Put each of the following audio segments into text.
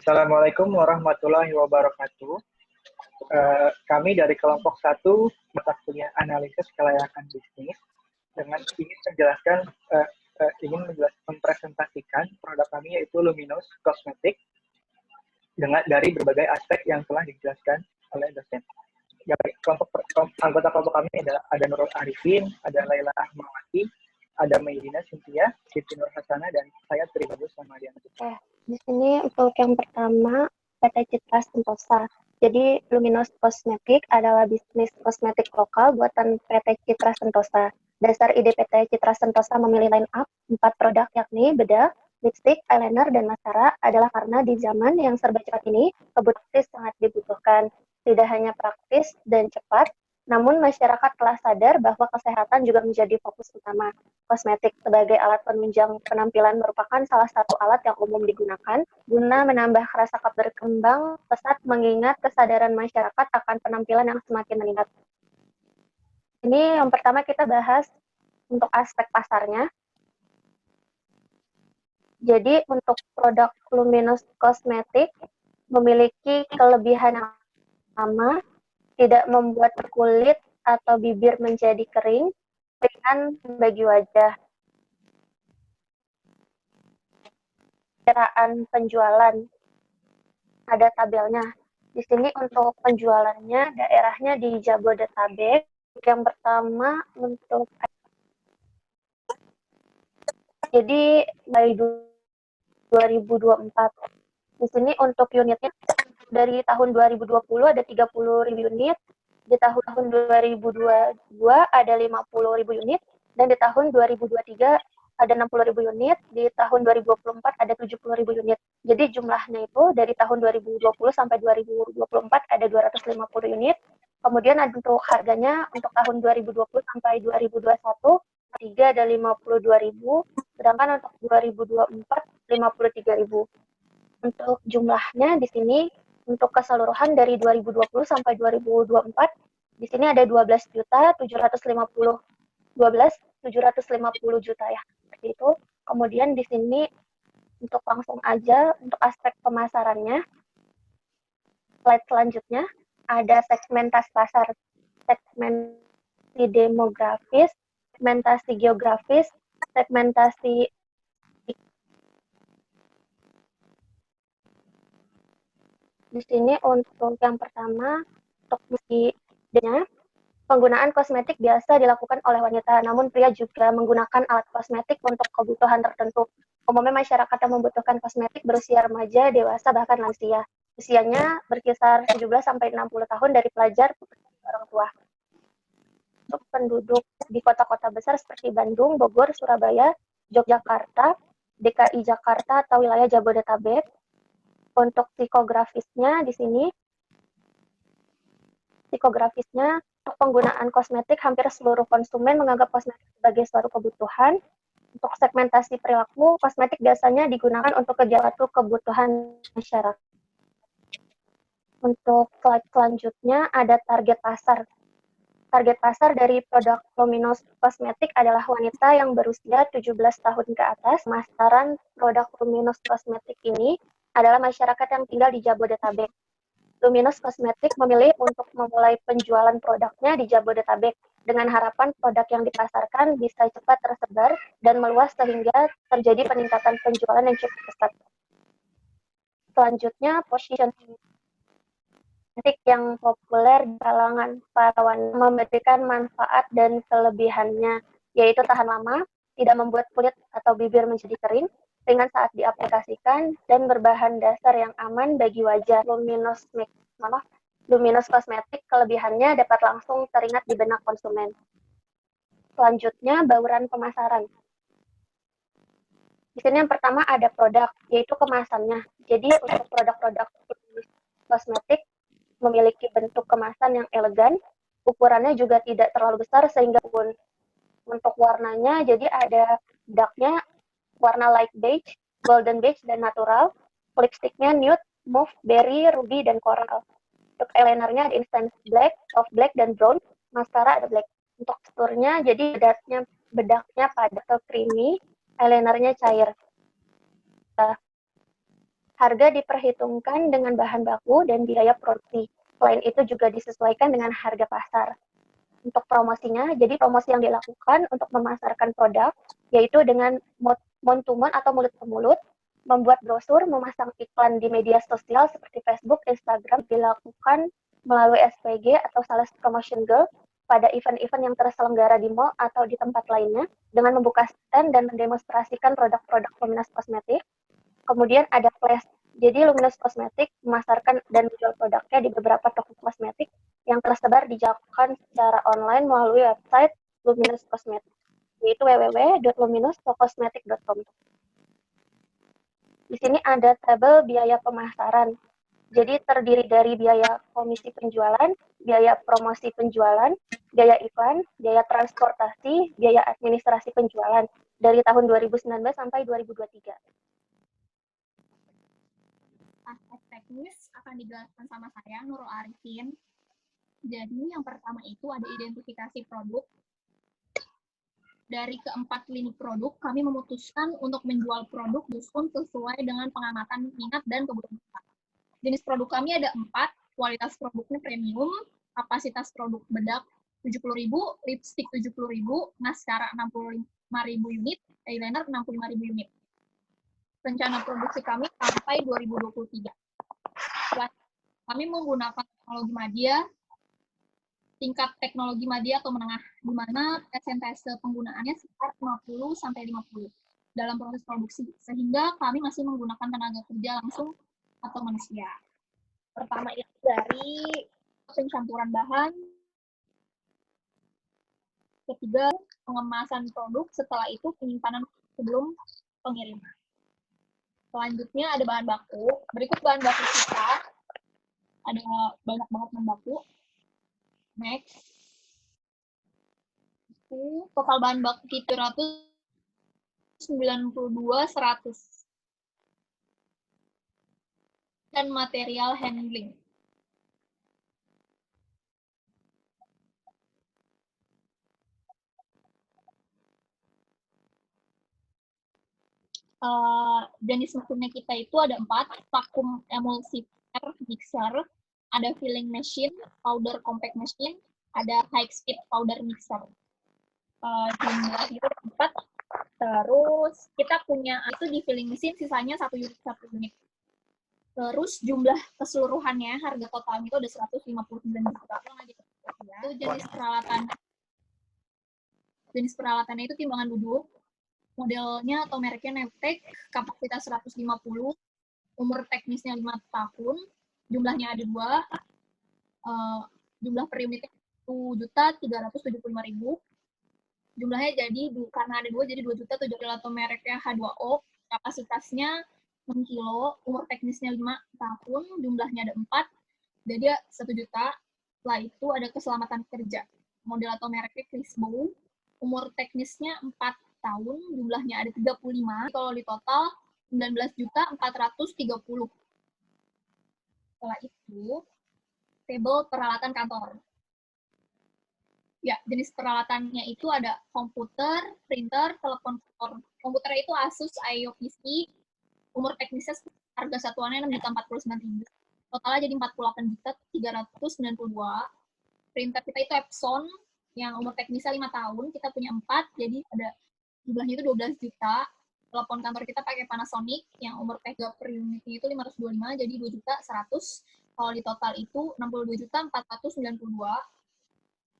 Assalamualaikum warahmatullahi wabarakatuh. Kami dari kelompok 1 mata kuliah analisis kelayakan bisnis dengan ingin mempresentasikan produk kami yaitu Luminous Cosmetic dari berbagai aspek yang telah dijelaskan oleh dosen. Anggota kelompok kami ada Nurul Arifin, ada Laila Ahmawati, ada Maidina Cynthia, Siti Nur Hasanah, dan saya Tribadus Samadiana. Di sini untuk yang pertama PT Citra Sentosa. Jadi Luminous Cosmetic adalah bisnis kosmetik lokal buatan PT Citra Sentosa. Dasar ide PT Citra Sentosa memilih line up 4 produk yakni bedah, lipstick, eyeliner, dan maskara adalah karena di zaman yang serba cepat ini kebutuhan sangat dibutuhkan. Tidak hanya praktis dan cepat, namun masyarakat telah sadar bahwa kesehatan juga menjadi fokus utama. Kosmetik sebagai alat penunjang penampilan merupakan salah satu alat yang umum digunakan guna menambah rasa berkembang pesat mengingat kesadaran masyarakat akan penampilan yang semakin meningkat. Ini yang pertama kita bahas untuk aspek pasarnya. Jadi untuk produk Luminous Cosmetic memiliki kelebihan yang sama, tidak membuat kulit atau bibir menjadi kering, ringan bagi wajah. Perkiraan penjualan ada tabelnya. Di sini untuk penjualannya daerahnya di Jabodetabek. Yang pertama untuk jadi dari 2024. Di sini untuk unitnya dari tahun 2020 ada 30.000 unit, di tahun 2022 ada 50.000 unit, dan di tahun 2023 ada 60.000 unit, di tahun 2024 ada 70.000 unit. Jadi jumlahnya itu dari tahun 2020 sampai 2024 ada 250 unit. Kemudian untuk harganya untuk tahun 2020 sampai 2021 3 ada 52.000, sedangkan untuk 2024 53.000. Untuk jumlahnya di sini untuk keseluruhan dari 2020 sampai 2024 di sini ada 12.750 juta ya. Seperti itu. Kemudian di sini untuk langsung aja untuk aspek pemasarannya. Slide selanjutnya ada segmentasi pasar, segmentasi demografis, segmentasi geografis, segmentasi di sini untuk yang pertama untuk musiknya penggunaan kosmetik biasa dilakukan oleh wanita, namun pria juga menggunakan alat kosmetik untuk kebutuhan tertentu. Umumnya masyarakat yang membutuhkan kosmetik berusia remaja, dewasa, bahkan lansia. Usianya berkisar 17-60 tahun dari pelajar orang tua. Untuk penduduk di kota-kota besar seperti Bandung, Bogor, Surabaya, Yogyakarta, DKI Jakarta atau wilayah Jabodetabek. Untuk psikografisnya di sini, untuk penggunaan kosmetik hampir seluruh konsumen menganggap kosmetik sebagai suatu kebutuhan. Untuk segmentasi perilaku, kosmetik biasanya digunakan untuk suatu kebutuhan masyarakat. Untuk slide selanjutnya ada target pasar. Target pasar dari produk Luminous Cosmetic adalah wanita yang berusia 17 tahun ke atas. Pemasaran produk Luminous Cosmetic ini adalah masyarakat yang tinggal di Jabodetabek. Luminous Cosmetic memilih untuk memulai penjualan produknya di Jabodetabek dengan harapan produk yang dipasarkan bisa cepat tersebar dan meluas sehingga terjadi peningkatan penjualan yang cukup pesat. Selanjutnya, positioning yang populer di kalangan para wanita memberikan manfaat dan kelebihannya, yaitu tahan lama, tidak membuat kulit atau bibir menjadi kering, ringan saat diaplikasikan, dan berbahan dasar yang aman bagi wajah. Luminous Cosmetic kelebihannya dapat langsung teringat di benak konsumen. Selanjutnya, bauran pemasaran. Di sini yang pertama ada produk, yaitu kemasannya. Jadi untuk produk-produk kosmetik memiliki bentuk kemasan yang elegan, ukurannya juga tidak terlalu besar sehingga untuk warnanya jadi ada darknya warna light beige, golden beige, dan natural. Lipsticknya nude, mauve, berry, ruby, dan coral. Untuk eyelinernya ada instant black, soft black, dan brown. Maskara ada black. Untuk teksturnya jadi bedaknya padat atau creamy, eyelinernya cair. Harga diperhitungkan dengan bahan baku dan biaya produksi. Selain itu juga disesuaikan dengan harga pasar. Untuk promosinya, jadi promosi yang dilakukan untuk memasarkan produk, yaitu dengan mouth-to-mouth atau mulut ke mulut, membuat brosur, memasang iklan di media sosial seperti Facebook, Instagram, dilakukan melalui SPG atau Sales Promotion Girl pada event-event yang terselenggara di mall atau di tempat lainnya, dengan membuka stand dan mendemonstrasikan produk-produk Luminous Cosmetics. Kemudian ada flash. Jadi Luminous Cosmetics memasarkan dan menjual produknya di beberapa toko kosmetik yang tersebar di Jakarta secara online melalui website Luminous Cosmetics, yaitu www.luminouscosmetics.com. Di sini ada tabel biaya pemasaran. Jadi terdiri dari biaya komisi penjualan, biaya promosi penjualan, biaya iklan, biaya transportasi, biaya administrasi penjualan dari tahun 2019 sampai 2023. Aspek teknis akan dijelaskan sama saya, Nurul Arifin. Jadi yang pertama itu ada identifikasi produk. Dari keempat lini produk, kami memutuskan untuk menjual produk diskon sesuai dengan pengamatan minat dan kebutuhan kita. Jenis produk kami ada 4, kualitas produknya premium, kapasitas produk bedak 70.000, lipstick 70.000, maskara 65.000 unit, eyeliner 65.000 unit. Rencana produksi kami sampai 2023. Kami menggunakan teknologi media, tingkat teknologi media atau menengah, di mana persentase penggunaannya sekitar 50-50 dalam proses produksi, sehingga kami masih menggunakan tenaga kerja langsung atau manusia. Pertama itu dari pencampuran bahan, ketiga pengemasan produk, setelah itu penyimpanan sebelum pengiriman. Selanjutnya ada bahan baku. Berikut bahan baku kita. Ada banyak banget bahan baku. Next. Total bahan baku kita 192.100. Dan material handling. Jenis mesinnya kita itu ada 4, vacuum emulsifier mixer, ada filling machine, powder compact machine, ada high speed powder mixer. Jumlahnya 4. Terus kita punya itu di filling mesin sisanya 1 unit. Terus jumlah keseluruhannya harga totalnya itu ada 159 juta. Itu jenis peralatan. Jenis peralatannya itu timbangan duduk. Modelnya atau mereknya Nevtech, kapasitas 150, umur teknisnya 5 tahun, jumlahnya ada 2, jumlah per unitnya 1.375.000. Jumlahnya jadi, karena ada 2, jadi 2.007.000 atau mereknya H2O, kapasitasnya 6 kilo, umur teknisnya 5 tahun, jumlahnya ada 4, jadi 1 juta. Setelah itu ada keselamatan kerja, model atau mereknya Crisbo, umur teknisnya 4 tahun, jumlahnya ada 35, kalau di total 19.430. Setelah itu, tabel peralatan kantor. Ya, jenis peralatannya itu ada komputer, printer, telepon kantor. Komputernya itu Asus IO PC, umur teknisnya harga satuannya 6.049.000. Totalnya jadi 48.392. Printer kita itu Epson, yang umur teknisnya 5 tahun, kita punya 4, jadi ada jumlahnya itu 12 juta. Telepon kantor kita pakai Panasonic, yang umur per unitnya itu 525, jadi 2.100.000. Kalau di total itu 62.492.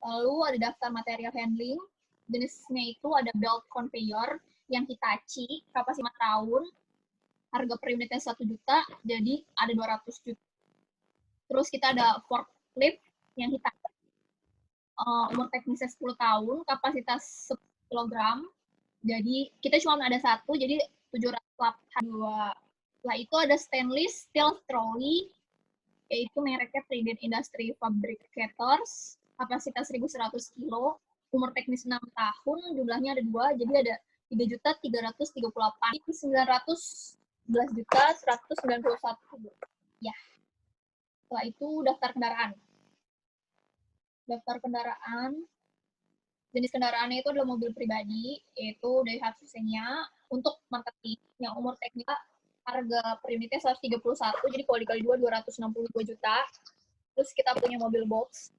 Lalu ada daftar material handling, jenisnya itu ada belt conveyor, yang Hitachi, kapasitas 5 tahun, harga per unitnya 1 juta, jadi ada 200 juta. Terus kita ada forklift, yang Hitachi, umur teknisnya 10 tahun, kapasitas 10 kg, jadi kita cuma ada 1, jadi 782. Setelah itu ada stainless steel trolley, yaitu mereknya Trident Industry Fabricators, kapasitas 1.100 kilo, umur teknis 6 tahun, jumlahnya ada 2, jadi ada 3.338, 911.191. Ya. Setelah itu daftar kendaraan. Daftar kendaraan, jenis kendaraannya itu adalah mobil pribadi, yaitu Daihatsu Xenia, untuk marketing, yang umur teknis harga per unitnya 131, jadi kalau dikali 2, 262 juta. Terus kita punya mobil box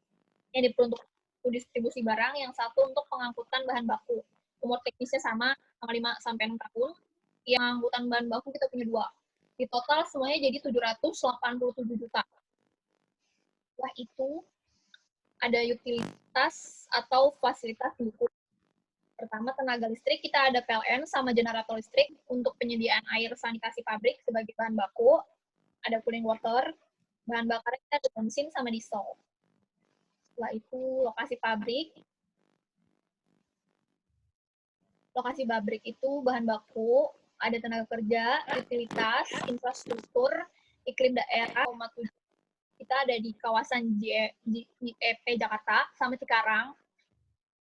yang diperuntukkan untuk distribusi barang, yang satu untuk pengangkutan bahan baku. Umur teknisnya sama 5-6 tahun. Yang angkutan bahan baku kita punya 2. Di total semuanya jadi 787 juta. Setelah itu ada utilitas atau fasilitas pendukung. Pertama, tenaga listrik, kita ada PLN sama generator listrik untuk penyediaan air sanitasi pabrik sebagai bahan baku. Ada cooling water, bahan bakarnya kita ada bensin sama diesel. Setelah itu lokasi pabrik. Lokasi pabrik itu bahan baku, ada tenaga kerja, utilitas, infrastruktur, iklim daerah, kita ada di kawasan JEP Jakarta sama Cikarang.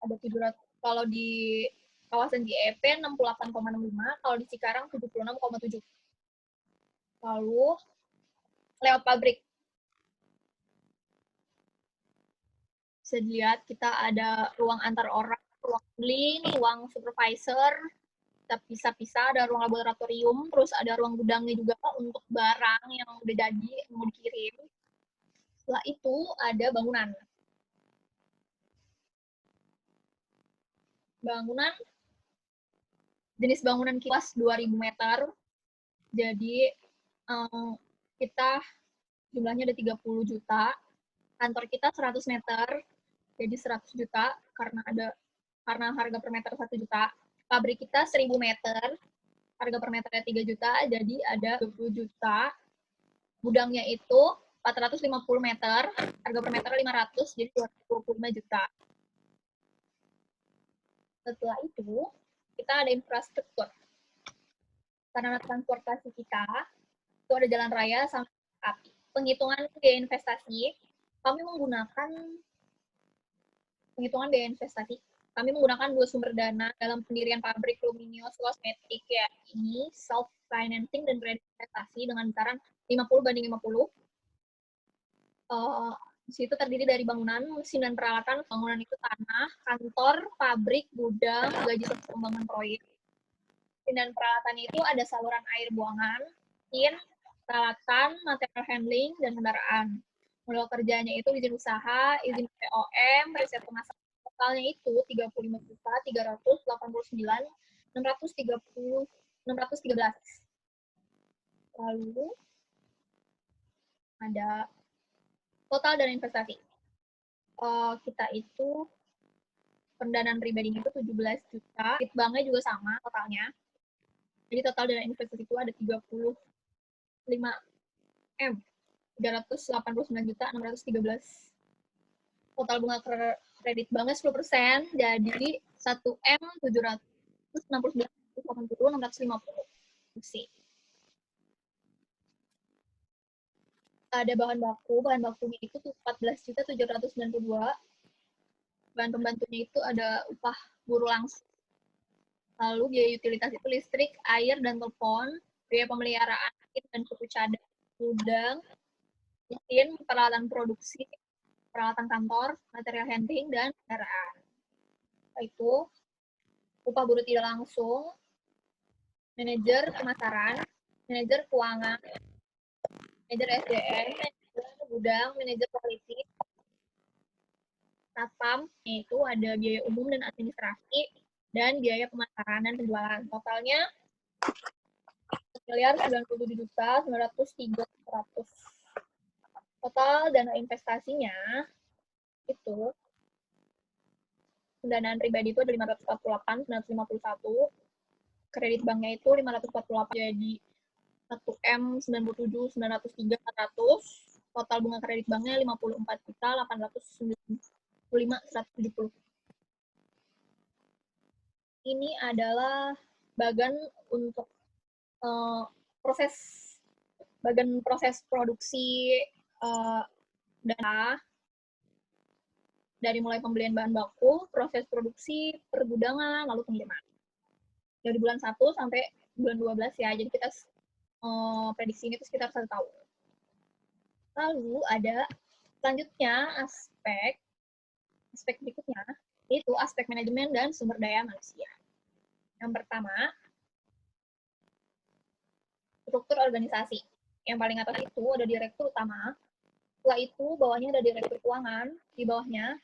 Ada 700, kalau di kawasan JEP 68,65, kalau di Cikarang 76,7. Lalu lewat pabrik. Bisa dilihat kita ada ruang antar orang, ruang handling, ruang supervisor, kita pisah-pisah, ada ruang laboratorium, terus ada ruang gudangnya juga untuk barang yang udah jadi, mau dikirim. Setelah itu ada bangunan. Bangunan, jenis bangunan kipas 2.000 meter, jadi kita jumlahnya ada 30 juta, kantor kita 100 meter, jadi 100 juta, karena harga per meter 1 juta. Pabrik kita 1.000 meter, harga per meternya 3 juta, jadi ada 20 juta. Gudangnya itu 450 meter, harga per meter 500, jadi 225 juta. Setelah itu, kita ada infrastruktur. Sarana transportasi kita, itu ada jalan raya sama api. Penghitungan biaya investasi, kami menggunakan Kami menggunakan 2 sumber dana dalam pendirian pabrik Luminios Kosmetik, yakni self-financing dan kredit investasi dengan besaran 50/50. Di situ terdiri dari bangunan, mesin, dan peralatan. Bangunan itu tanah, kantor, pabrik, gudang, gaji pengembangan proyek. Mesin dan peralatannya itu ada saluran air buangan, mesin, peralatan, material handling, dan kendaraan. Modal kerjanya itu izin usaha, izin POM, riset pemasaran. Totalnya itu 35.389.613. Lalu ada total dana investasi. Kita itu pendanaan pribadinya itu 17 juta, banknya juga sama totalnya. Jadi total dana investasi itu ada 35M, 389.613. Total bunga kredit banknya 10%, jadi 1M 769.650. Ada bahan bakunya itu 14.792. Bahan pembantunya itu ada upah buruh langsung. Lalu biaya utilitas itu listrik, air, dan telepon, biaya pemeliharaan dan suku cadang, gudang, mesin, peralatan produksi, peralatan kantor, material handling, dan kendaraan. Itu upah buruh tidak langsung, manajer pemasaran, manajer keuangan, manajer SDM, manajer gudang, manajer quality, satpam, itu ada biaya umum dan administrasi, dan biaya pemasaran dan penjualan. Totalnya 1.097.903.100. Total dana investasinya itu pendanaan pribadi itu ada 548.951, kredit banknya itu 548, jadi 1M 97.903.400, total bunga kredit banknya 54.895.170. Ini adalah bagian untuk proses produksi dana, dari mulai pembelian bahan baku, proses produksi, pergudangan, lalu pengiriman. Dari bulan 1 sampai bulan 12 ya, jadi kita prediksi ini itu sekitar 1 tahun. Lalu ada selanjutnya aspek berikutnya, itu aspek manajemen dan sumber daya manusia. Yang pertama, struktur organisasi. Yang paling atas itu ada direktur utama, setelah itu bawahnya ada direktur keuangan, di bawahnya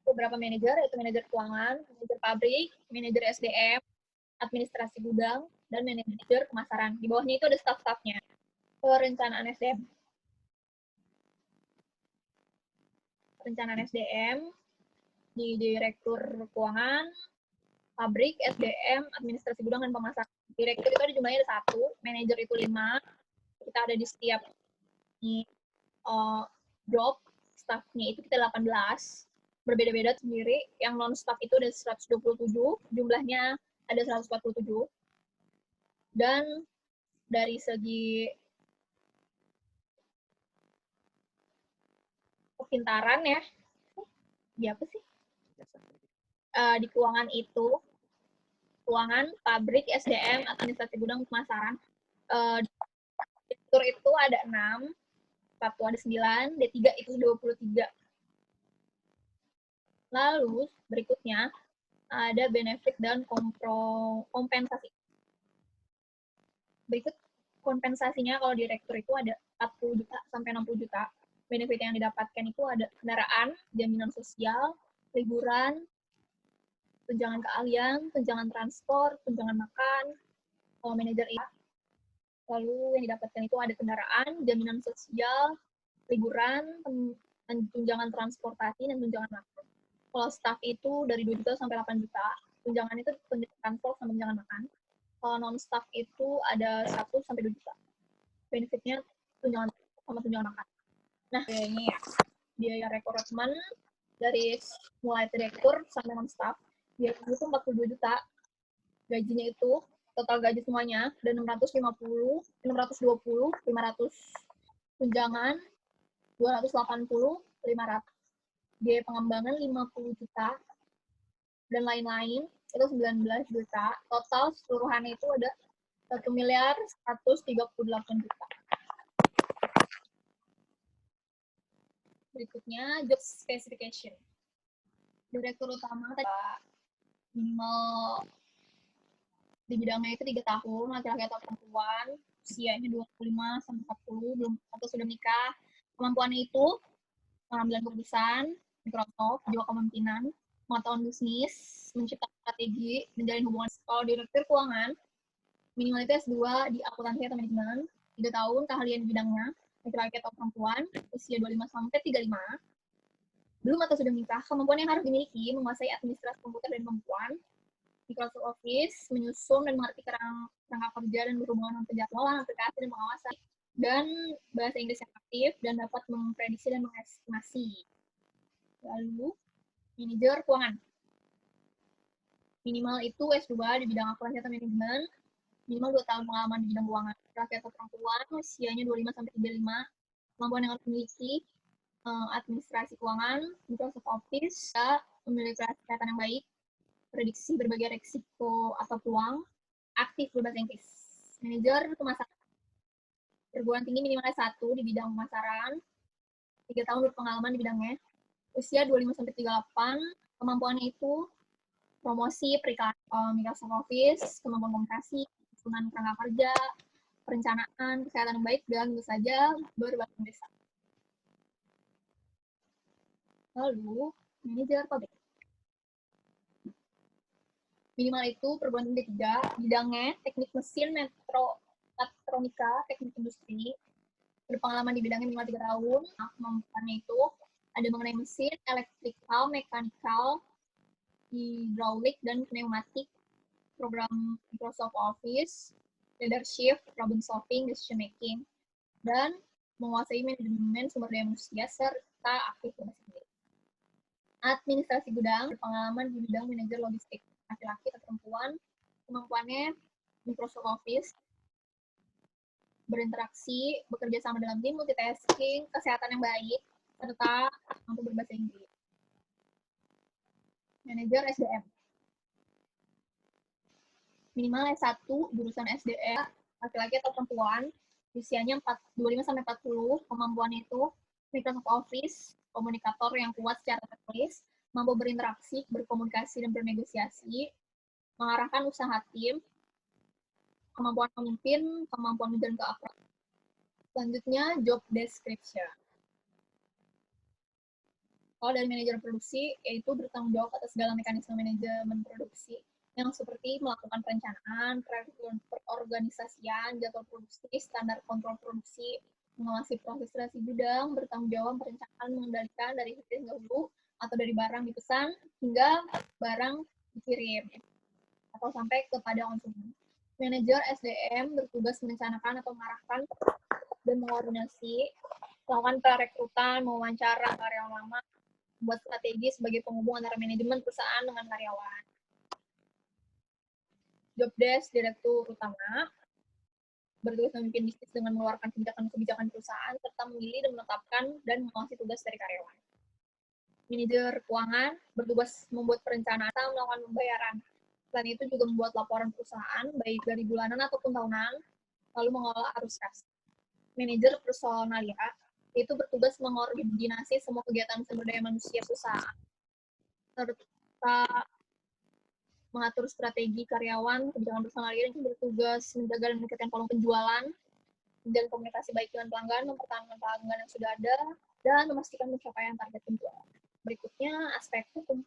beberapa manajer, yaitu manajer keuangan, manajer pabrik, manajer SDM, administrasi gudang, dan manajer pemasaran. Di bawahnya itu ada staf-stafnya. Perencanaan SDM. Perencanaan SDM di direktur keuangan, pabrik, SDM, administrasi gudang, dan pemasaran. Direktur itu ada jumlahnya ada 1, manajer itu 5. Kita ada di setiap job, staffnya itu kita 18. Berbeda-beda sendiri. Yang non-staff itu ada 127, jumlahnya ada 147. Dan dari segi kepintaran ya, di apa sih? Di keuangan itu, keuangan, pabrik, SDM, administrasi gudang, pemasaran. Direktur itu ada 6, satu ada 9, D3 itu 23. Lalu berikutnya ada benefit dan kompensasi. Berikut kompensasinya kalau direktur itu ada 40 juta sampai 60 juta. Benefit yang didapatkan itu ada kendaraan, jaminan sosial, liburan, tunjangan keahlian, tunjangan transport, tunjangan makan, kalau manajer itu. Lalu yang didapatkan itu ada kendaraan, jaminan sosial, liburan, tunjangan transportasi, dan tunjangan makan. Kalau staff itu dari 2 juta sampai 8 juta, tunjangan itu tunjangan transport sama tunjangan makan. Kalau non-staff itu ada 1 sampai 2 juta. Benefitnya tunjangan sama tunjangan makan. Nah, biayanya ya, biaya rekrutmen dari mulai direktur sampai non-staff, biayanya itu 42 juta. Gajinya itu, total gaji semuanya, ada 620, 500 tunjangan, 280, 500. Biaya pengembangan 50 juta, dan lain-lain, itu 19 juta. Total seluruhannya itu ada 1.138 juta. Berikutnya, job specification. Direktur utama tadi minimal di bidangnya itu 3 tahun, laki-laki atau perempuan, usianya 25 sampai 40, belum atau sudah menikah. Kemampuannya itu pengambilan keputusan, Microsoft, jiwa kepemimpinan, pengetahuan bisnis, menciptakan strategi, menjalin hubungan. Kalau direktur keuangan, minimal itu S2 di akuntansi atau manajemen, 3 tahun keahlian di bidangnya, laki-laki atau perempuan, usia 25 sampai 35, belum atau sudah menikah. Kemampuan yang harus dimiliki, menguasai administrasi komputer dan perempuan, Microsoft Office, menyusun dan mengerti kerangka kerja dan berhubungan dengan penjadwalan, aplikasi, dan pengawasan, dan bahasa Inggris yang aktif, dan dapat memprediksi dan mengestimasi. Lalu, manajer keuangan. Minimal itu S2 di bidang akuntansi atau manajemen, minimal 2 tahun pengalaman di bidang keuangan. Laki atau perempuan, usianya 25 sampai 35, kemampuan yang harus dimiliki, administrasi keuangan, Microsoft Office, memiliki kesehatan yang baik, prediksi berbagai risiko atau peluang, aktif berbahasa Inggris. Manajer pemasaran. Perguruan tinggi minimal S1 di bidang pemasaran, 3 tahun berpengalaman di bidangnya, usia 25 sampai 38, kemampuannya itu promosi, periklanan, Microsoft Office, kemampuan komunikasi, susunan kerangka kerja, perencanaan, kesehatan yang baik, dan tentu saja berbahasa Inggris. Lalu, manajer pabrik. Minimal itu perguruan tinggi 3, bidangnya teknik mesin, metronika, teknik industri, berpengalaman di bidangnya minimal 3 tahun. Kemampuannya itu ada mengenai mesin, electrical, mechanical, hidraulik, dan pneumatik, program Microsoft Office, leadership, problem solving, decision making, dan menguasai manajemen sumber daya manusia serta aktif berbahasa Inggris. Administrasi gudang, berpengalaman di bidang manajer logistik, laki-laki atau perempuan, kemampuannya Microsoft Office, berinteraksi, bekerja sama dalam tim, multitasking, kesehatan yang baik, serta mampu berbahasa Inggris. Manajer SDM. Minimal S1, jurusan SDM, laki-laki atau perempuan, usianya 25 sampai 40, kemampuannya itu Microsoft Office, komunikator yang kuat secara tertulis, mampu berinteraksi, berkomunikasi, dan bernegosiasi, mengarahkan usaha tim, kemampuan memimpin, kemampuan menjalankan operasi. Selanjutnya, job description. Kalau dari manajer produksi, yaitu bertanggung jawab atas segala mekanisme manajemen produksi, yang seperti melakukan perencanaan, perorganisasian, jadwal produksi, standar kontrol produksi, mengawasi proses kreasi gudang, bertanggung jawab perencanaan mengendalikan dari hasil dahulu atau dari barang dipesan hingga barang dikirim atau sampai kepada konsumen. Manajer SDM bertugas merencanakan atau mengarahkan dan mengkoordinasi, melakukan perekrutan, mewawancara karyawan lama, buat strategi sebagai penghubung antara manajemen perusahaan dengan karyawan. Job desk direktur utama bertugas memimpin bisnis dengan mengeluarkan kebijakan perusahaan serta memilih dan menetapkan dan mengawasi tugas dari karyawan. Manajer keuangan bertugas membuat perencanaan atau melakukan pembayaran. Selain itu juga membuat laporan perusahaan baik dari bulanan ataupun tahunan, lalu mengelola arus kas. Manajer personalia itu bertugas mengkoordinasi semua kegiatan sumber daya manusia perusahaan, serta mengatur strategi karyawan, kebijakan personalia, dan bertugas menjaga dan meningkatkan volume penjualan, dan komunikasi baik dengan pelanggan, mempertahankan pelanggan yang sudah ada, dan memastikan pencapaian target penjualan. Berikutnya, aspek hukum.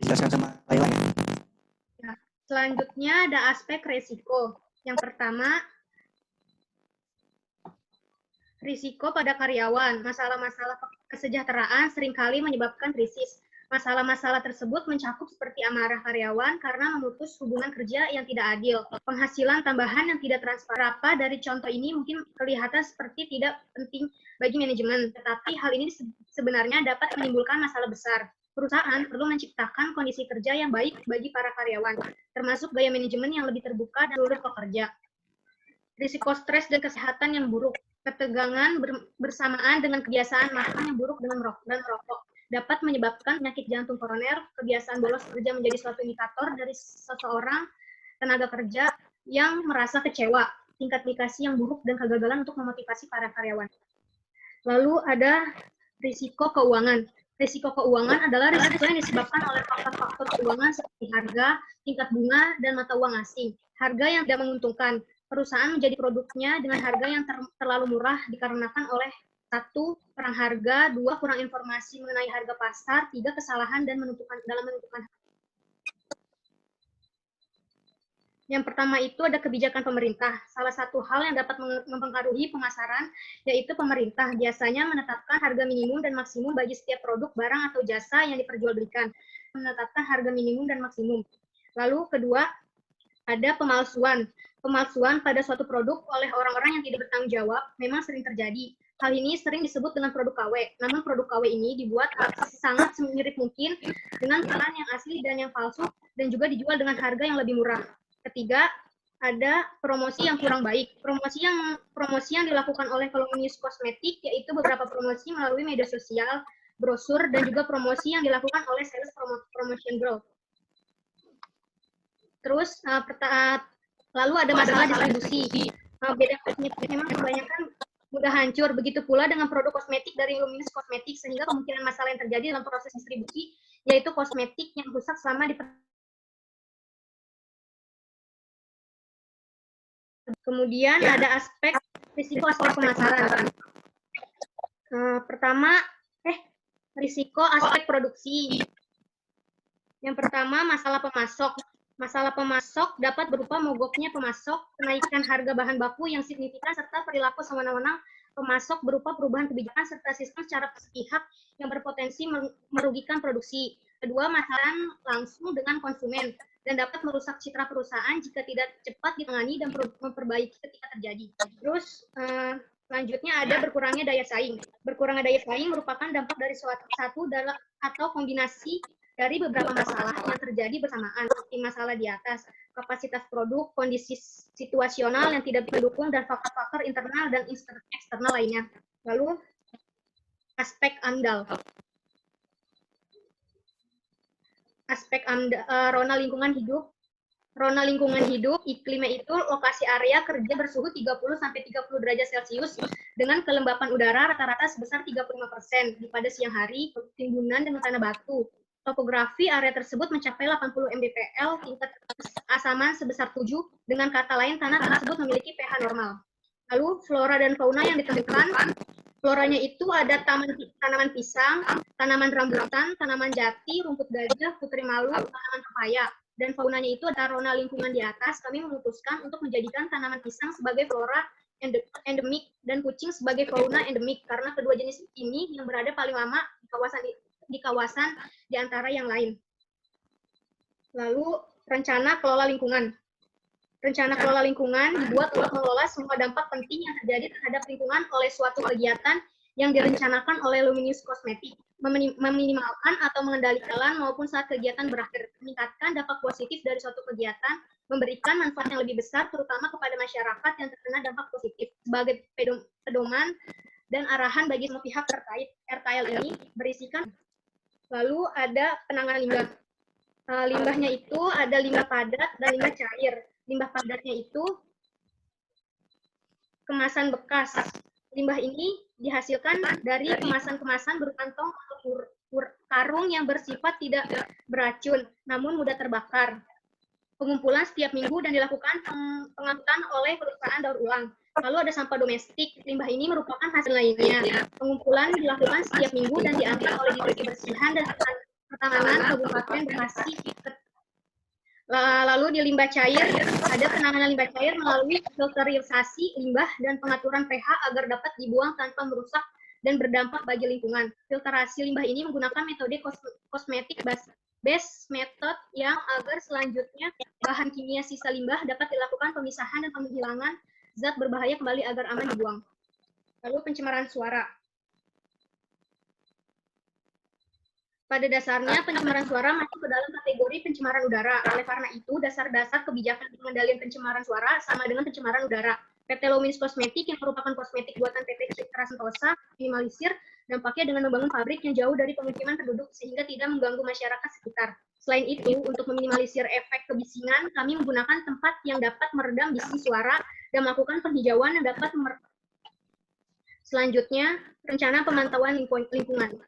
Dijelaskan sama Laila ya. Nah, selanjutnya ada aspek resiko. Yang pertama, risiko pada karyawan. Masalah-masalah kesejahteraan seringkali menyebabkan krisis. Masalah-masalah tersebut mencakup seperti amarah karyawan karena memutus hubungan kerja yang tidak adil, penghasilan tambahan yang tidak transparan. Apa dari contoh ini mungkin kelihatan seperti tidak penting bagi manajemen, tetapi hal ini sebenarnya dapat menimbulkan masalah besar. Perusahaan perlu menciptakan kondisi kerja yang baik bagi para karyawan, termasuk gaya manajemen yang lebih terbuka dan seluruh pekerja. Risiko stres dan kesehatan yang buruk, ketegangan bersamaan dengan kebiasaan makan yang buruk dan merokok dapat menyebabkan penyakit jantung koroner. Kebiasaan bolos kerja menjadi suatu indikator dari seseorang tenaga kerja yang merasa kecewa, tingkat aplikasi yang buruk, dan kegagalan untuk memotivasi para karyawan. Lalu ada risiko keuangan. Risiko keuangan adalah risiko yang disebabkan oleh faktor-faktor keuangan seperti harga, tingkat bunga, dan mata uang asing. Harga yang tidak menguntungkan. Perusahaan menjadi produknya dengan harga yang terlalu murah dikarenakan oleh 1. Perang harga, 2. Kurang informasi mengenai harga pasar, 3. Kesalahan dalam menentukan. Yang pertama itu ada kebijakan pemerintah. Salah satu hal yang dapat mempengaruhi pemasaran yaitu pemerintah biasanya menetapkan harga minimum dan maksimum bagi setiap produk, barang, atau jasa yang diperjualbelikan. Menetapkan harga minimum dan maksimum. Lalu kedua, ada pemalsuan. Pemalsuan pada suatu produk oleh orang-orang yang tidak bertanggung jawab memang sering terjadi. Hal ini sering disebut dengan produk KW. Namun produk KW ini dibuat sangat semirip mungkin dengan bahan yang asli dan yang palsu, dan juga dijual dengan harga yang lebih murah. Ketiga, ada promosi yang kurang baik. Promosi yang dilakukan oleh Kolonius Kosmetik yaitu beberapa promosi melalui media sosial, brosur, dan juga promosi yang dilakukan oleh sales promotion girl. Terus lalu ada masalah distribusi. Memang kebanyakan mudah hancur. Begitu pula dengan produk kosmetik dari Luminous Kosmetik, sehingga kemungkinan masalah yang terjadi dalam proses distribusi yaitu kosmetik yang rusak selama di. Kemudian ada risiko aspek pemasaran. Pertama, risiko aspek produksi. Yang pertama, masalah pemasok. Masalah pemasok dapat berupa mogoknya pemasok, kenaikan harga bahan baku yang signifikan, serta perilaku sewenang-wenang pemasok berupa perubahan kebijakan serta sistem secara sepihak yang berpotensi merugikan produksi. Kedua, masalah langsung dengan konsumen dan dapat merusak citra perusahaan jika tidak cepat ditangani dan memperbaiki ketika terjadi. Terus selanjutnya ada berkurangnya daya saing. Berkurangnya daya saing merupakan dampak dari satu atau kombinasi dari beberapa masalah yang terjadi bersamaan, seperti masalah di atas, kapasitas produk, kondisi situasional yang tidak mendukung, dan faktor-faktor internal dan eksternal lainnya. Lalu, aspek AMDAL. Aspek rona lingkungan hidup. Rona lingkungan hidup, iklimnya itu lokasi area kerja bersuhu 30-30 derajat Celcius dengan kelembapan udara rata-rata sebesar 35% pada siang hari, timbunan dengan tanah batu. Topografi area tersebut mencapai 80 mdpl, tingkat keasaman sebesar 7, dengan kata lain tanah tersebut memiliki pH normal. Lalu flora dan fauna yang ditemukan, floranya itu ada tanaman pisang, tanaman rambutan, tanaman jati, rumput gajah, putri malu, tanaman pepaya. Dan faunanya itu ada rona lingkungan di atas. Kami memutuskan untuk menjadikan tanaman pisang sebagai flora endemik dan kucing sebagai fauna endemik karena kedua jenis ini yang berada paling lama di kawasan di antara yang lain. Lalu rencana kelola lingkungan. Rencana kelola lingkungan dibuat untuk mengelola semua dampak penting yang terjadi terhadap lingkungan oleh suatu kegiatan yang direncanakan oleh Luminous Cosmetics, meminimalkan atau mengendalikan maupun saat kegiatan berakhir, meningkatkan dampak positif dari suatu kegiatan, memberikan manfaat yang lebih besar terutama kepada masyarakat yang terkena dampak positif sebagai pedoman dan arahan bagi semua pihak terkait. RKL ini berisikan. Lalu ada penanganan limbah. Limbahnya itu ada limbah padat dan limbah cair. Limbah padatnya itu kemasan bekas. Limbah ini dihasilkan dari kemasan-kemasan berkantong atau karung yang bersifat tidak beracun, namun mudah terbakar. Pengumpulan setiap minggu dan dilakukan pengangkutan oleh perusahaan daur ulang. Lalu ada sampah domestik. Limbah ini merupakan hasil lainnya. Pengumpulan dilakukan setiap minggu dan diambil oleh Dinas Kebersihan dan Pertamanan Kabupaten Bekasi. Lalu di limbah cair, ada penanganan limbah cair melalui filterisasi limbah dan pengaturan pH agar dapat dibuang tanpa merusak dan berdampak bagi lingkungan. Filterasi limbah ini menggunakan metode kosmetik base method yang agar selanjutnya bahan kimia sisa limbah dapat dilakukan pemisahan dan penghilangan zat berbahaya kembali agar aman dibuang. Lalu pencemaran suara. Pada dasarnya, pencemaran suara masuk ke dalam kategori pencemaran udara. Oleh karena itu, dasar-dasar kebijakan pengendalian pencemaran suara sama dengan pencemaran udara. PT Luminous Cosmetics yang merupakan kosmetik buatan PT Citra Sentosa minimalisir dampaknya dengan membangun pabrik yang jauh dari pemukiman penduduk sehingga tidak mengganggu masyarakat sekitar. Selain itu, untuk meminimalisir efek kebisingan, kami menggunakan tempat yang dapat meredam bising suara dan melakukan penghijauan yang dapat Selanjutnya, rencana pemantauan lingkungan.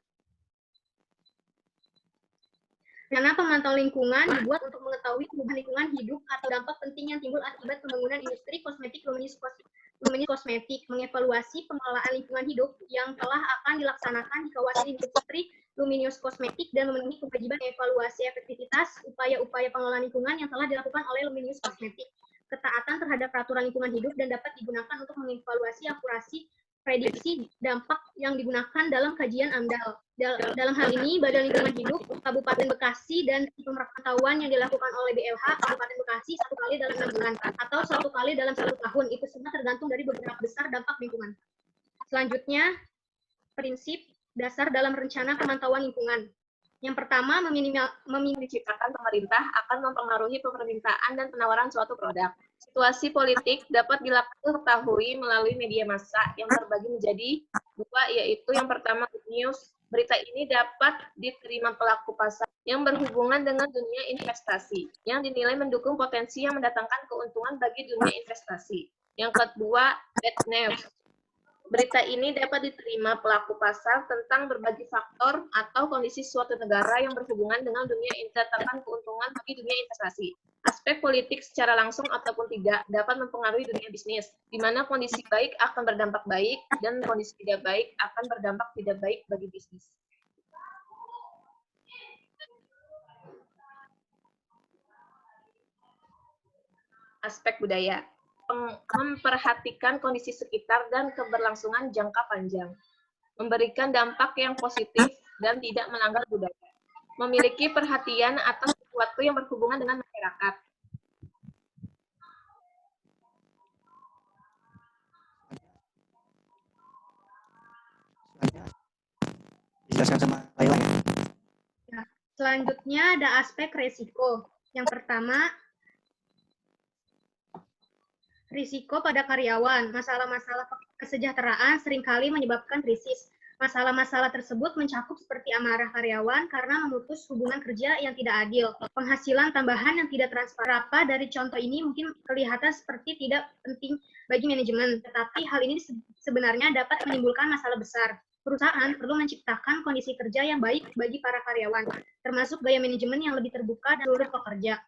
Rencana pemantauan lingkungan dibuat untuk mengetahui perubahan lingkungan hidup atau dampak penting yang timbul akibat pembangunan industri kosmetik Luminous Cosmetics, mengevaluasi pengelolaan lingkungan hidup yang telah akan dilaksanakan di kawasan industri Luminous Cosmetics dan memenuhi kewajiban evaluasi efektivitas upaya-upaya pengelolaan lingkungan yang telah dilakukan oleh Luminous Cosmetics, ketaatan terhadap peraturan lingkungan hidup dan dapat digunakan untuk mengevaluasi akurasi prediksi dampak yang digunakan dalam kajian AMDAL. Dalam hal ini, Badan Lingkungan Hidup Kabupaten Bekasi dan pemantauan yang dilakukan oleh BLH Kabupaten Bekasi 1 kali dalam 6 bulan atau 1 kali dalam 1 tahun. Itu semua tergantung dari beberapa besar dampak lingkungan. Selanjutnya, prinsip dasar dalam rencana pemantauan lingkungan. Yang pertama, diciptakan pemerintah akan mempengaruhi permintaan dan penawaran suatu produk. Situasi politik dapat diketahui melalui media massa yang terbagi menjadi 2, yaitu yang pertama news. Berita ini dapat diterima pelaku pasar yang berhubungan dengan dunia investasi, yang dinilai mendukung potensi yang mendatangkan keuntungan bagi dunia investasi. Yang kedua, bad news. Berita ini dapat diterima pelaku pasar tentang berbagai faktor atau kondisi suatu negara yang berhubungan dengan dunia mendatangkan keuntungan bagi dunia investasi. Aspek politik secara langsung ataupun tidak dapat mempengaruhi dunia bisnis, di mana kondisi baik akan berdampak baik dan kondisi tidak baik akan berdampak tidak baik bagi bisnis. Aspek budaya. Memperhatikan kondisi sekitar dan keberlangsungan jangka panjang, memberikan dampak yang positif dan tidak melanggar budaya, memiliki perhatian atas sesuatu yang berhubungan dengan masyarakat. Dijelaskan sama Laila ya. Nah, selanjutnya ada aspek resiko. Yang pertama, risiko pada karyawan. Masalah-masalah kesejahteraan seringkali menyebabkan krisis. Masalah-masalah tersebut mencakup seperti amarah karyawan karena memutus hubungan kerja yang tidak adil, penghasilan tambahan yang tidak transparan. Beberapa dari contoh ini mungkin kelihatan seperti tidak penting bagi manajemen, tetapi hal ini sebenarnya dapat menimbulkan masalah besar. Perusahaan perlu menciptakan kondisi kerja yang baik bagi para karyawan, termasuk gaya manajemen yang lebih terbuka dan seluruh pekerja.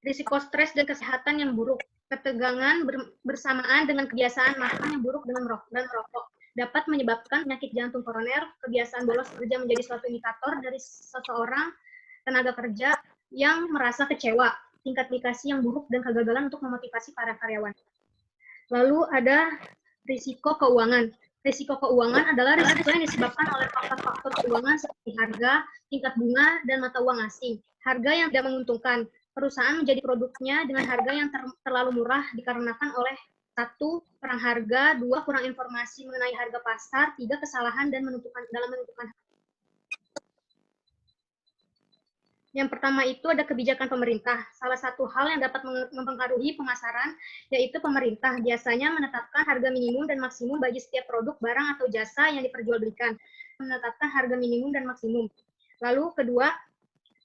Risiko stres dan kesehatan yang buruk, ketegangan bersamaan dengan kebiasaan makan yang buruk dan merokok dapat menyebabkan penyakit jantung koroner. Kebiasaan bolos kerja menjadi suatu indikator dari seseorang tenaga kerja yang merasa kecewa, tingkat aplikasi yang buruk, dan kegagalan untuk memotivasi para karyawan. Lalu ada risiko keuangan. Risiko keuangan adalah risiko yang disebabkan oleh faktor-faktor keuangan seperti harga, tingkat bunga, dan mata uang asing. Harga yang tidak menguntungkan. Perusahaan menjadi produknya dengan harga yang terlalu murah dikarenakan oleh 1. Kurang harga, 2. Kurang informasi mengenai harga pasar, 3. Kesalahan dalam menentukan. Yang pertama itu ada kebijakan pemerintah. Salah satu hal yang dapat mempengaruhi pemasaran yaitu pemerintah biasanya menetapkan harga minimum dan maksimum bagi setiap produk, barang, atau jasa yang diperjualbelikan. Menetapkan harga minimum dan maksimum. Lalu kedua,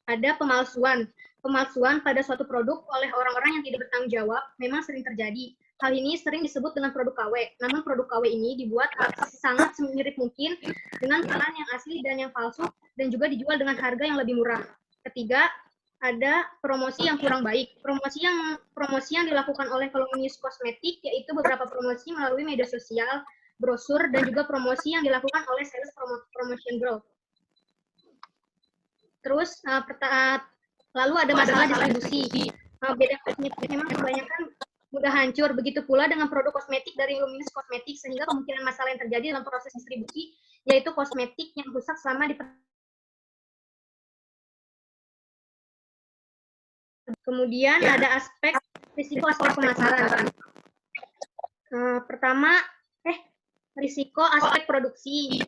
ada pemalsuan. Pemalsuan pada suatu produk oleh orang-orang yang tidak bertanggung jawab memang sering terjadi. Hal ini sering disebut dengan produk KW. Namun produk KW ini dibuat sangat semirip mungkin dengan bahan yang asli dan yang palsu, dan juga dijual dengan harga yang lebih murah. Ketiga, ada promosi yang kurang baik. Promosi yang dilakukan oleh Luminous Cosmetics yaitu beberapa promosi melalui media sosial, brosur, dan juga promosi yang dilakukan oleh sales promotion group. Terus lalu ada masalah distribusi. Beda kosmetik memang kebanyakan mudah hancur. Begitu pula dengan produk kosmetik dari Luminous Cosmetics, sehingga kemungkinan masalah yang terjadi dalam proses distribusi yaitu kosmetik yang rusak selama di. Kemudian ada risiko aspek pemasaran. Pertama, risiko aspek produksi.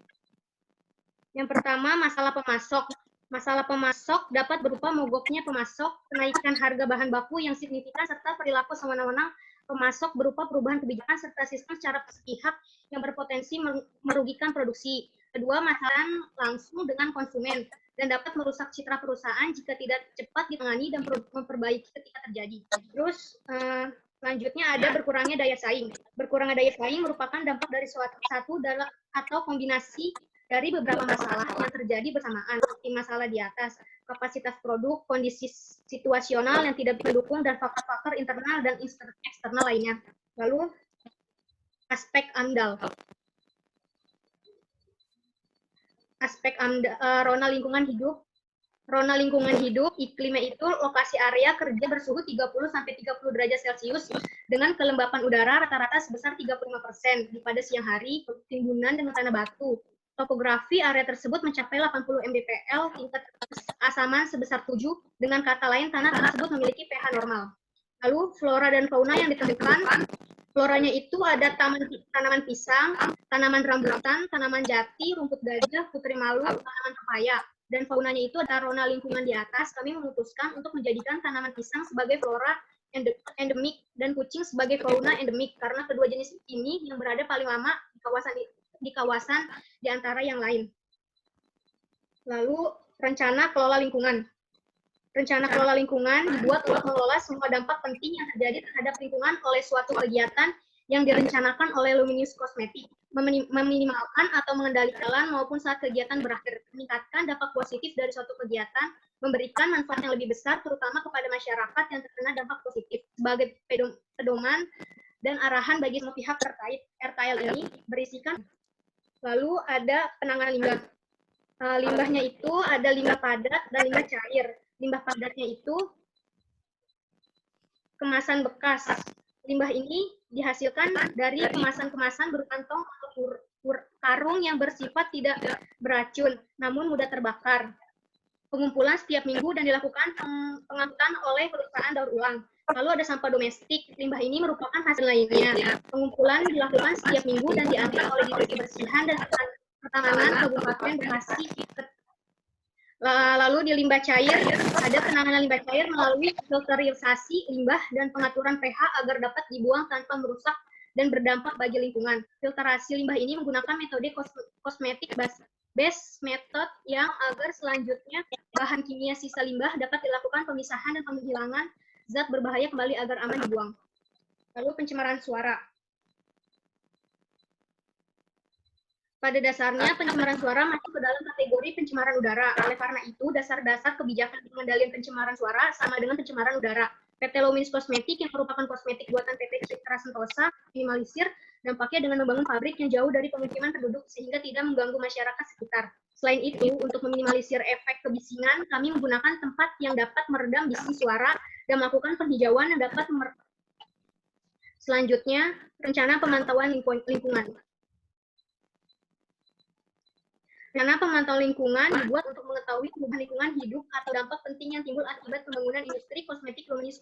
Yang pertama, masalah pemasok. Masalah pemasok dapat berupa mogoknya pemasok, kenaikan harga bahan baku yang signifikan, serta perilaku sewenang-wenang pemasok berupa perubahan kebijakan serta sistem secara sepihak yang berpotensi merugikan produksi. Kedua, masalah langsung dengan konsumen dan dapat merusak citra perusahaan jika tidak cepat ditangani dan memperbaiki ketika terjadi. Terus selanjutnya ada berkurangnya daya saing. Berkurangnya daya saing merupakan dampak dari satu atau kombinasi dari beberapa masalah yang terjadi bersamaan, seperti masalah di atas, kapasitas produk, kondisi situasional yang tidak mendukung, dan faktor-faktor internal dan eksternal lainnya. Lalu aspek AMDAL. Aspek rona lingkungan hidup. Rona lingkungan hidup, iklimnya itu lokasi area kerja bersuhu 30-30 derajat Celcius dengan kelembapan udara rata-rata sebesar 35% pada siang hari, timbunan dengan tanah batu. Topografi area tersebut mencapai 80 mdpl, tingkat keasaman sebesar 7, dengan kata lain tanah tersebut memiliki pH normal. Lalu flora dan fauna yang ditemukan, floranya itu ada tanaman pisang, tanaman rambutan, tanaman jati, rumput gajah, putri malu, tanaman pepaya. Dan faunanya itu ada rona lingkungan di atas. Kami memutuskan untuk menjadikan tanaman pisang sebagai flora endemik dan kucing sebagai fauna endemik, karena kedua jenis ini yang berada paling lama di kawasan di antara yang lain. Lalu rencana kelola lingkungan. Rencana kelola lingkungan dibuat untuk mengelola semua dampak penting yang terjadi terhadap lingkungan oleh suatu kegiatan yang direncanakan oleh Luminous Cosmetics, meminimalkan atau mengendalikan maupun saat kegiatan berakhir, meningkatkan dampak positif dari suatu kegiatan, memberikan manfaat yang lebih besar terutama kepada masyarakat yang terkena dampak positif. Sebagai pedoman dan arahan bagi semua pihak terkait, RKL ini berisikan. Lalu ada penanganan limbah. Limbahnya itu ada limbah padat dan limbah cair. Limbah padatnya itu kemasan bekas. Limbah ini dihasilkan dari kemasan-kemasan berkantong atau karung yang bersifat tidak beracun, namun mudah terbakar. Pengumpulan setiap minggu dan dilakukan pengangkutan oleh perusahaan daur ulang. Lalu ada sampah domestik. Limbah ini merupakan hasil lainnya. Pengumpulan dilakukan setiap minggu dan diantar oleh Dinas Kebersihan dan Pertananan Kabupaten Bekasi. Lalu di limbah cair, ada penanganan limbah cair melalui filterisasi limbah dan pengaturan pH agar dapat dibuang tanpa merusak dan berdampak bagi lingkungan. Filterasi limbah ini menggunakan metode kosmetik base method yang agar selanjutnya bahan kimia sisa limbah dapat dilakukan pemisahan dan penghilangan zat berbahaya kembali agar aman dibuang. Lalu pencemaran suara. Pada dasarnya, pencemaran suara masuk ke dalam kategori pencemaran udara. Oleh karena itu, dasar-dasar kebijakan pengendalian pencemaran suara sama dengan pencemaran udara. PT Luminous Cosmetic yang merupakan kosmetik buatan PT Citra Sentosa minimalisir dampaknya dengan membangun pabrik yang jauh dari pemukiman penduduk sehingga tidak mengganggu masyarakat sekitar. Selain itu, untuk meminimalisir efek kebisingan, kami menggunakan tempat yang dapat meredam bising suara dan melakukan penghijauan yang dapat Selanjutnya, rencana pemantauan lingkungan. Rencana pemantauan lingkungan dibuat untuk mengetahui perubahan lingkungan hidup atau dampak penting yang timbul akibat pembangunan industri kosmetik Luminous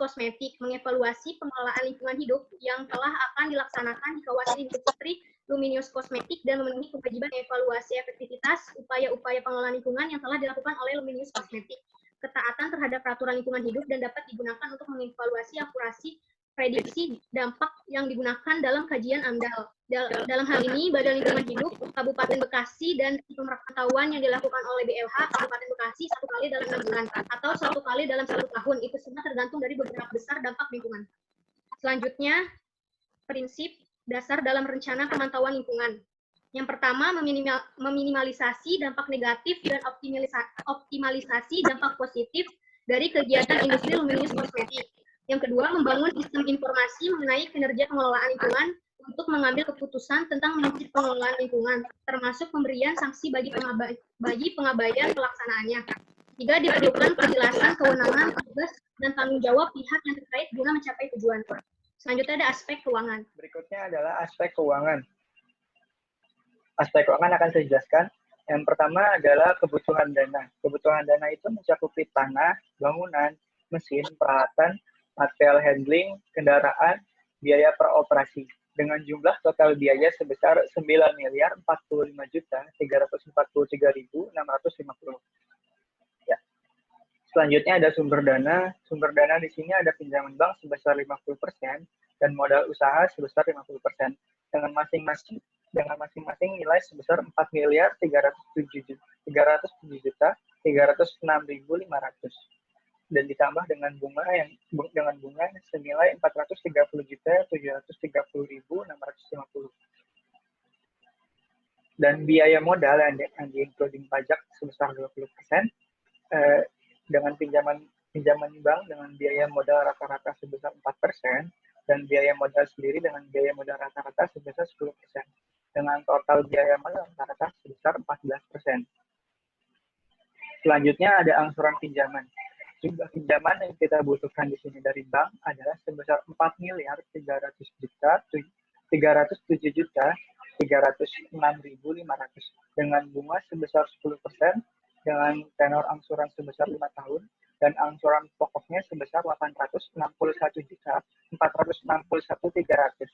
Cosmetic, mengevaluasi pengelolaan lingkungan hidup yang telah akan dilaksanakan di kawasan industri Luminous Cosmetic dan memenuhi kewajiban evaluasi efektivitas upaya-upaya pengelolaan lingkungan yang telah dilakukan oleh Luminous Cosmetic, ketaatan terhadap peraturan lingkungan hidup dan dapat digunakan untuk mengevaluasi akurasi prediksi dampak yang digunakan dalam kajian AMDAL. Dalam hal ini, Badan Lingkungan Hidup Kabupaten Bekasi dan pemantauan yang dilakukan oleh BLH Kabupaten Bekasi 1 kali dalam 6 bulan atau 1 kali dalam 1 tahun. Itu semua tergantung dari beberapa besar dampak lingkungan. Selanjutnya, prinsip dasar dalam rencana pemantauan lingkungan. Yang pertama, meminimalisasi dampak negatif dan optimalisasi dampak positif dari kegiatan industri Luminous Cosmetic. Yang kedua, membangun sistem informasi mengenai kinerja pengelolaan lingkungan untuk mengambil keputusan tentang prinsip pengelolaan lingkungan, termasuk pemberian sanksi bagi pengabaian pelaksanaannya. Tiga, diperlukan penjelasan kewenangan, tugas, dan tanggung jawab pihak yang terkait guna mencapai tujuan. Selanjutnya ada aspek keuangan. Berikutnya adalah aspek keuangan. Aspek keuangan akan saya jelaskan. Yang pertama adalah kebutuhan dana. Kebutuhan dana itu mencakupi tanah, bangunan, mesin, peralatan, material handling, kendaraan, biaya per operasi. Dengan jumlah total biaya sebesar 9.045.343.650. Ya. Selanjutnya ada sumber dana. Sumber dana di sini ada pinjaman bank sebesar 50% dan modal usaha sebesar 50%. Dengan masing-masing nilai sebesar 4.307.306.500 dan ditambah dengan bunga senilai 430.730.650. Dan biaya modal yang di-including pajak sebesar 20%, dengan pinjaman bank dengan biaya modal rata-rata sebesar 4%, dan biaya modal sendiri dengan biaya modal rata-rata sebesar 10%, dengan total biaya modal rata-rata sebesar 14%. Selanjutnya ada angsuran pinjaman. Jumlah pinjaman yang kita butuhkan di sini dari bank adalah sebesar 4.307.306.500 dengan bunga sebesar 10%, dengan tenor angsuran sebesar 5 tahun, dan angsuran pokoknya sebesar 861.461.300.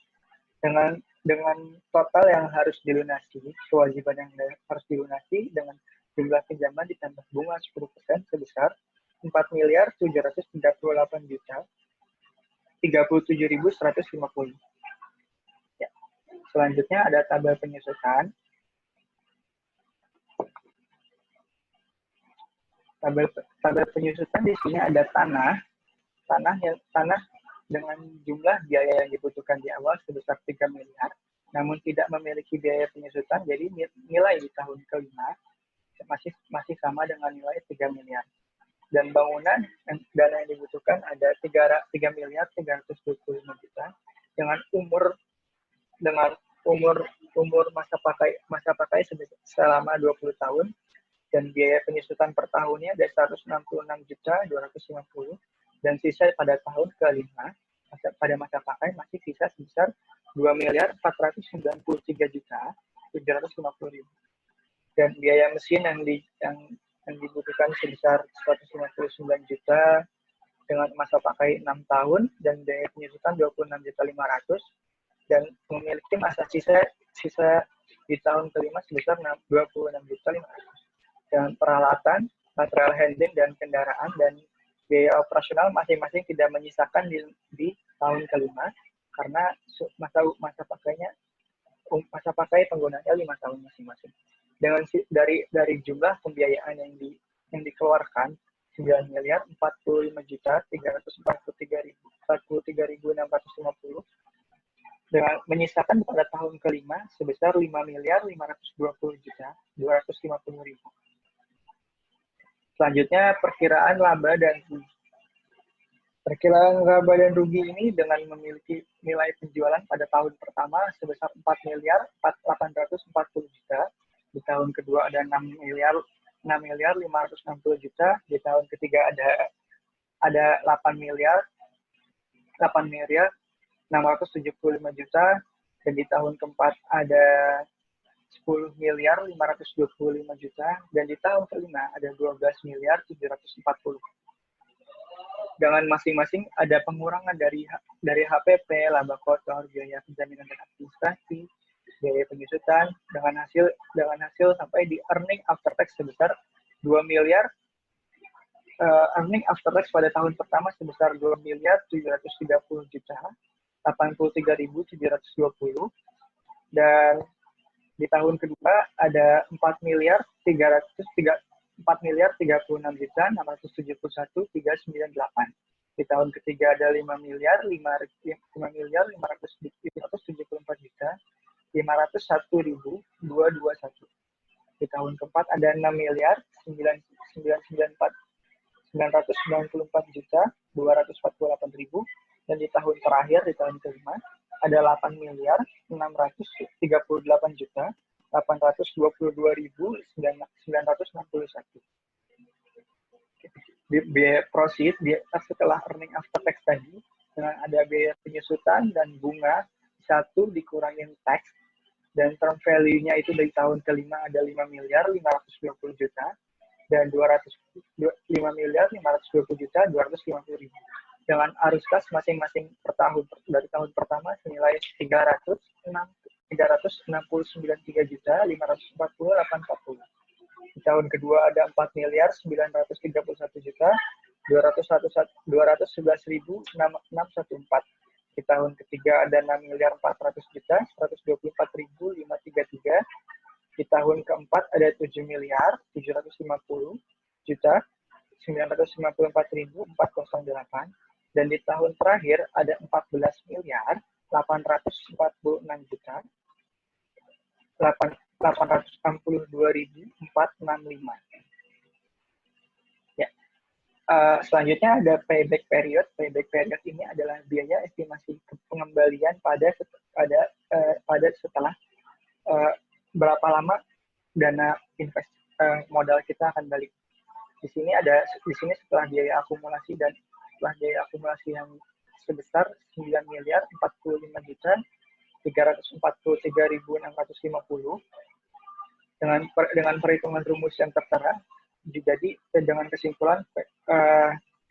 Dengan total yang harus dilunasi, kewajiban yang harus dilunasi dengan jumlah pinjaman ditambah bunga 10% sebesar 4.738.037.150. Ya. Selanjutnya ada tabel penyusutan. Tabel penyusutan di sini ada tanah dengan jumlah biaya yang dibutuhkan di awal sebesar 3 miliar, namun tidak memiliki biaya penyusutan, jadi nilai di tahun kelima masih sama dengan nilai 3 miliar. Dan bangunan dana yang dibutuhkan ada 3.325.000.000 dengan umur masa pakai selama 20 tahun, dan biaya penyusutan per tahunnya ada 166.250, dan sisa pada tahun kelima pada masa pakai masih sisa sebesar 2.493.750.000. Dan biaya mesin yang dibutuhkan sebesar 159 juta dengan masa pakai 6 tahun, dan biaya penyusutan 26.500.000, dan memiliki masa sisa di tahun kelima sebesar 26.500.000. Dan peralatan, material handling, dan kendaraan, dan biaya operasional masing-masing tidak menyisakan di tahun kelima karena masa pakai penggunanya 5 tahun masing-masing. Dengan dari jumlah pembiayaan yang dikeluarkan 9.045.343.650 dengan menyisakan pada tahun kelima sebesar 5.520.250.000. Selanjutnya perkiraan laba dan rugi. Perkiraan laba dan rugi ini dengan memiliki nilai penjualan pada tahun pertama sebesar 4.840.000.000, di tahun kedua ada 6.560.000.000, di tahun ketiga ada 8.675.000.000, dan di tahun keempat ada 10.525.000.000, dan di tahun kelima ada 12.740.000.000. Dengan masing-masing ada pengurangan dari HPP, laba kotor, biaya penjaminan dan administrasi, biaya penyusutan, dengan hasil sampai di earning after tax sebesar 2 miliar. Earning after tax pada tahun pertama sebesar 2.730.083.720, dan di tahun kedua ada 4.036.671.398. Di tahun ketiga ada 5.574.501.221. Di tahun keempat ada 6.994.248.000, dan di tahun terakhir di tahun kelima ada 8.938.822.961. Biaya proceed setelah earning after tax tadi, dengan ada biaya penyusutan dan bunga 1 dikurangin tax, dan term value-nya itu dari tahun kelima ada 5.520.000.000 dan 5.520.250.000, dengan arus kas masing-masing per tahun. Dari tahun pertama senilai 369.340.840. Di tahun kedua ada 4.931.211.614. Di tahun ketiga ada 6.400.124.533. Di tahun keempat ada 7.750.954.408. Dan di tahun terakhir ada 14.862.465. Ya. Selanjutnya ada payback period. Payback period ini adalah biaya estimasi pengembalian pada setelah berapa lama dana modal kita akan balik. Di sini setelah biaya akumulasi yang sebesar 9.045.343.650 dengan perhitungan rumus yang tertera. Jadi dengan kesimpulan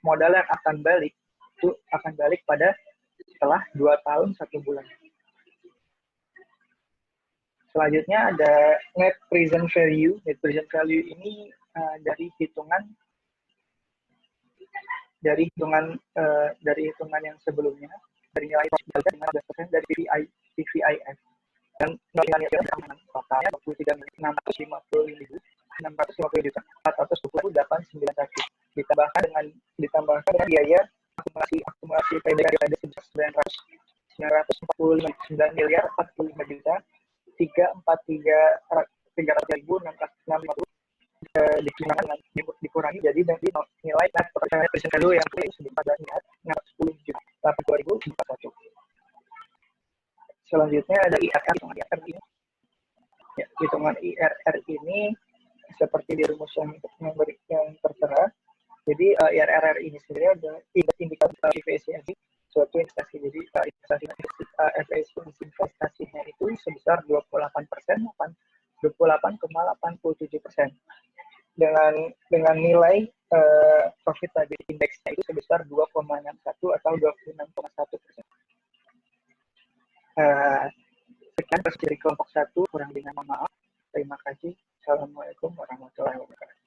modal yang akan balik itu akan balik pada setelah 2 tahun 1 bulan. Selanjutnya ada net present value. Net present value ini dari hitungan yang sebelumnya, dari nilai dengan 12% dari PVIF, dan nominalnya totalnya 23.650.428.91, ditambahkan dengan biaya akumulasi payback yang ada sebesar 949.343.650 dikurangi jadi dari nilai net present value yang pada niat 610.082.041. Selanjutnya ada IRR. Hitungan IRR ini seperti di rumus yang tertera. Jadi IRR ini sendiri adalah indikator efisiensi suatu investasi. Jadi investasinya itu sebesar 28%, 28,87%. Dengan nilai profitability index-nya itu sebesar 2,61 atau 26,1%. Sekian dari kelompok 1, kurang lebihnya mohon maaf. Terima kasih. Assalamualaikum warahmatullahi wabarakatuh.